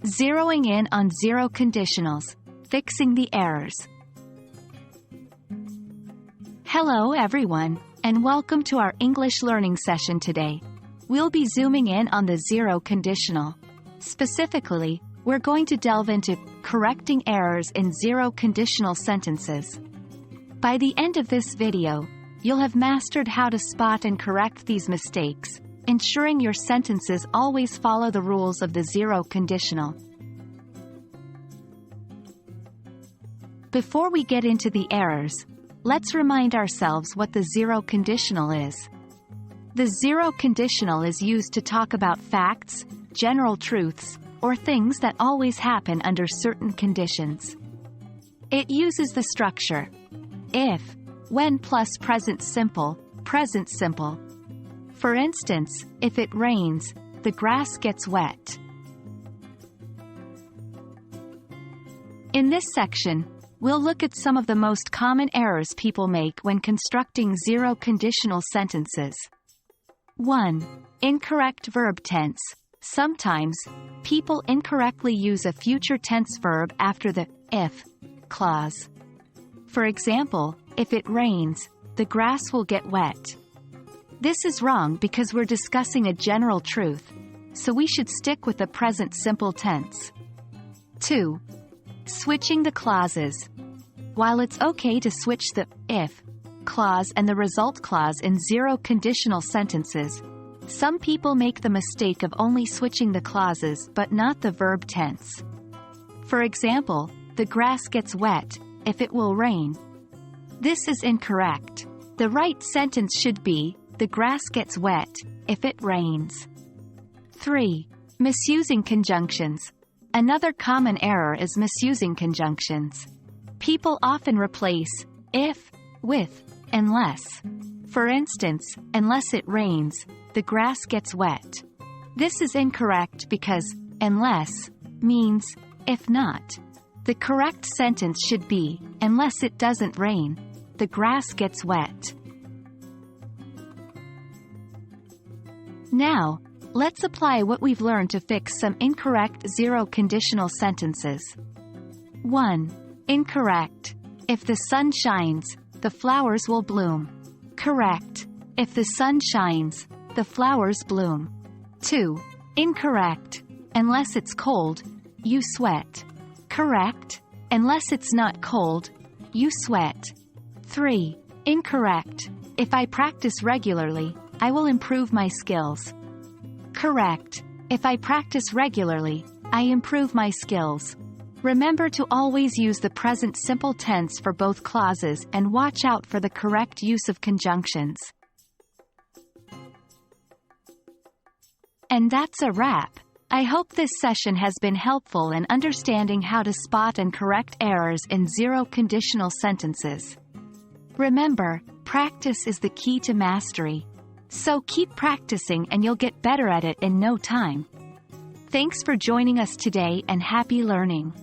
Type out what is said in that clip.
Zeroing in on zero conditionals, fixing the errors. Hello everyone, and welcome to our English learning session today. We'll be zooming in on the zero conditional. Specifically, we're going to delve into correcting errors in zero conditional sentences. By the end of this video, you'll have mastered how to spot and correct these mistakes, ensuring your sentences always follow the rules of the zero conditional. Before we get into the errors, let's remind ourselves what the zero conditional is. The zero conditional is used to talk about facts, general truths, or things that always happen under certain conditions. It uses the structure if, when plus present simple, present simple. For instance, if it rains, the grass gets wet. In this section, we'll look at some of the most common errors people make when constructing zero conditional sentences. 1. Incorrect verb tense. Sometimes, people incorrectly use a future tense verb after the if clause. For example, if it rains, the grass will get wet. This is wrong because we're discussing a general truth, so we should stick with the present simple tense. 2. Switching the clauses. While it's okay to switch the if clause and the result clause in zero conditional sentences, some people make the mistake of only switching the clauses but not the verb tense. For example, the grass gets wet, if it will rain. This is incorrect. The right sentence should be, the grass gets wet, if it rains. 3. Misusing conjunctions. Another common error is misusing conjunctions. People often replace if with unless. For instance, unless it rains, the grass gets wet. This is incorrect because unless means if not. The correct sentence should be, unless it doesn't rain, the grass gets wet. Now, let's apply what we've learned to fix some incorrect zero conditional sentences. 1. Incorrect. If the sun shines, the flowers will bloom. Correct. If the sun shines, the flowers bloom. 2. Incorrect. Unless it's cold, you sweat. Correct. Unless it's not cold, you sweat. 3. Incorrect. If I practice regularly, I will improve my skills. Correct. If I practice regularly, I improve my skills. Remember to always use the present simple tense for both clauses and watch out for the correct use of conjunctions. And that's a wrap. I hope this session has been helpful in understanding how to spot and correct errors in zero conditional sentences. Remember, practice is the key to mastery. So keep practicing and you'll get better at it in no time. Thanks for joining us today and happy learning.